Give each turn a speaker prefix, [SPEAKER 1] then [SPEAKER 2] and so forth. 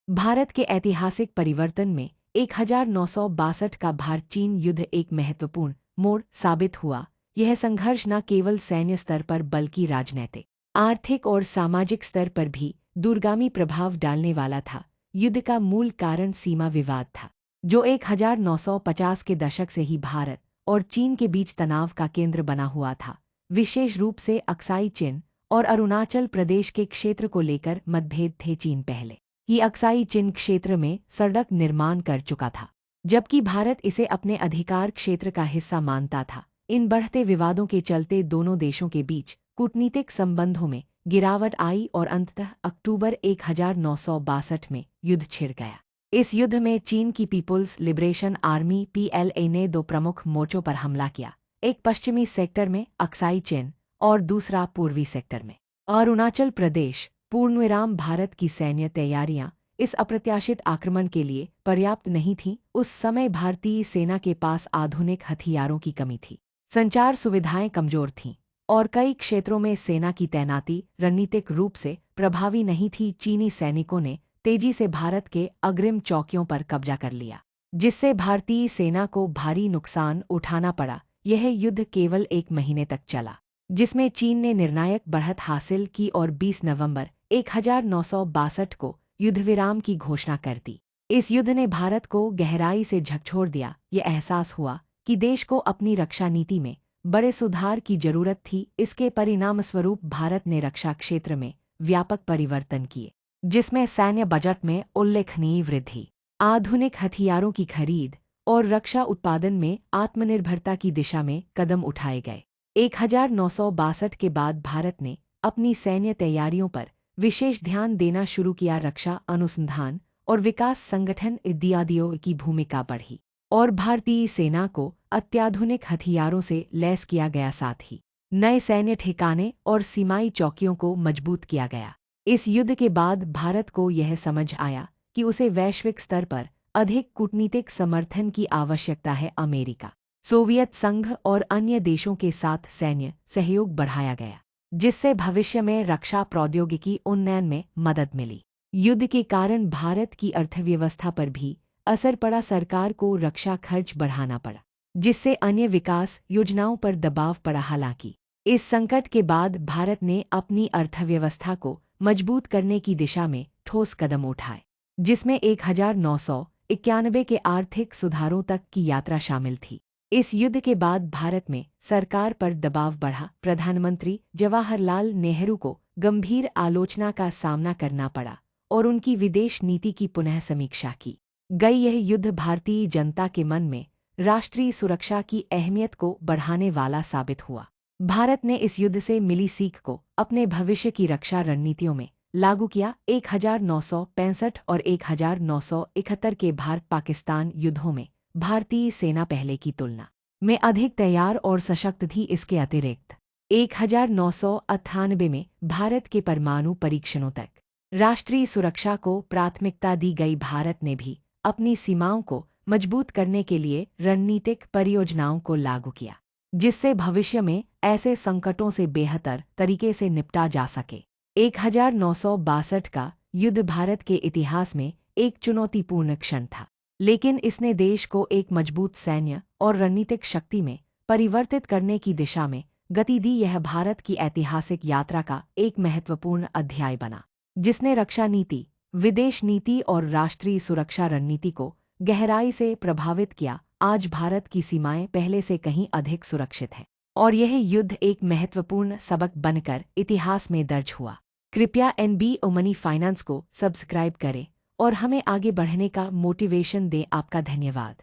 [SPEAKER 1] भारत के ऐतिहासिक परिवर्तन में 1962 का भारत चीन युद्ध एक महत्वपूर्ण मोड़ साबित हुआ। यह संघर्ष न केवल सैन्य स्तर पर बल्कि राजनैतिक, आर्थिक और सामाजिक स्तर पर भी दूरगामी प्रभाव डालने वाला था। युद्ध का मूल कारण सीमा विवाद था, जो 1950 के दशक से ही भारत और चीन के बीच तनाव का केंद्र बना हुआ था। विशेष रूप से अक्साई चिन और अरुणाचल प्रदेश के क्षेत्र को लेकर मतभेद थे। चीन पहले ही अक्साई चिन क्षेत्र में सड़क निर्माण कर चुका था, जबकि भारत इसे अपने अधिकार क्षेत्र का हिस्सा मानता था। इन बढ़ते विवादों के चलते दोनों देशों के बीच कूटनीतिक संबंधों में गिरावट आई और अंततः अक्टूबर 1962 में युद्ध छिड़ गया। इस युद्ध में चीन की पीपुल्स लिबरेशन आर्मी (PLA) ने दो प्रमुख मोर्चों पर हमला किया, एक पश्चिमी सेक्टर में अक्साई चिन और दूसरा पूर्वी सेक्टर में अरुणाचल प्रदेश। पूर्णविराम भारत की सैन्य तैयारियां इस अप्रत्याशित आक्रमण के लिए पर्याप्त नहीं थीं। उस समय भारतीय सेना के पास आधुनिक हथियारों की कमी थी, संचार सुविधाएं कमजोर थीं और कई क्षेत्रों में सेना की तैनाती रणनीतिक रूप से प्रभावी नहीं थी। चीनी सैनिकों ने तेजी से भारत के अग्रिम चौकियों पर कब्जा कर लिया, जिससे भारतीय सेना को भारी नुकसान उठाना पड़ा। यह युद्ध केवल 1 महीने तक चला, जिसमें चीन ने निर्णायक बढ़त हासिल की और 20 नवंबर 1962 को युद्धविराम की घोषणा कर दी। इस युद्ध ने भारत को गहराई से झकझोर दिया। ये एहसास हुआ कि देश को अपनी रक्षा नीति में बड़े सुधार की जरूरत थी। इसके परिणामस्वरूप भारत ने रक्षा क्षेत्र में व्यापक परिवर्तन किए, जिसमें सैन्य बजट में उल्लेखनीय वृद्धि, आधुनिक हथियारों की खरीद और रक्षा उत्पादन में आत्मनिर्भरता की दिशा में कदम उठाए गए। 1962 के बाद भारत ने अपनी सैन्य तैयारियों पर विशेष ध्यान देना शुरू किया। रक्षा अनुसंधान और विकास संगठन इत्यादियों की भूमिका बढ़ी और भारतीय सेना को अत्याधुनिक हथियारों से लैस किया गया। साथ ही नए सैन्य ठिकाने और सीमाई चौकियों को मजबूत किया गया। इस युद्ध के बाद भारत को यह समझ आया कि उसे वैश्विक स्तर पर अधिक कूटनीतिक समर्थन की आवश्यकता है। अमेरिका, सोवियत संघ और अन्य देशों के साथ सैन्य सहयोग बढ़ाया गया, जिससे भविष्य में रक्षा प्रौद्योगिकी उन्नयन में मदद मिली। युद्ध के कारण भारत की अर्थव्यवस्था पर भी असर पड़ा। सरकार को रक्षा खर्च बढ़ाना पड़ा, जिससे अन्य विकास योजनाओं पर दबाव पड़ा। हालांकि इस संकट के बाद भारत ने अपनी अर्थव्यवस्था को मजबूत करने की दिशा में ठोस कदम उठाए, जिसमें 1991 के आर्थिक सुधारों तक की यात्रा शामिल थी। इस युद्ध के बाद भारत में सरकार पर दबाव बढ़ा। प्रधानमंत्री जवाहरलाल नेहरू को गंभीर आलोचना का सामना करना पड़ा और उनकी विदेश नीति की पुनः समीक्षा की गई। यह युद्ध भारतीय जनता के मन में राष्ट्रीय सुरक्षा की अहमियत को बढ़ाने वाला साबित हुआ। भारत ने इस युद्ध से मिली सीख को अपने भविष्य की रक्षा रणनीतियों में लागू किया। 1965 और 1971 के भारत-पाकिस्तान युद्धों में भारतीय सेना पहले की तुलना में अधिक तैयार और सशक्त थी। इसके अतिरिक्त 1998 में भारत के परमाणु परीक्षणों तक राष्ट्रीय सुरक्षा को प्राथमिकता दी गई। भारत ने भी अपनी सीमाओं को मजबूत करने के लिए रणनीतिक परियोजनाओं को लागू किया, जिससे भविष्य में ऐसे संकटों से बेहतर तरीके से निपटा जा सके। 1962 का युद्ध भारत के इतिहास में एक चुनौतीपूर्ण क्षण था, लेकिन इसने देश को एक मजबूत सैन्य और रणनीतिक शक्ति में परिवर्तित करने की दिशा में गति दी। यह भारत की ऐतिहासिक यात्रा का एक महत्वपूर्ण अध्याय बना, जिसने रक्षा नीति, विदेश नीति और राष्ट्रीय सुरक्षा रणनीति को गहराई से प्रभावित किया। आज भारत की सीमाएं पहले से कहीं अधिक सुरक्षित हैं और यह युद्ध एक महत्वपूर्ण सबक बनकर इतिहास में दर्ज हुआ। कृपया NBO मनी फाइनेंस को सब्सक्राइब करें और हमें आगे बढ़ने का मोटिवेशन दें। आपका धन्यवाद।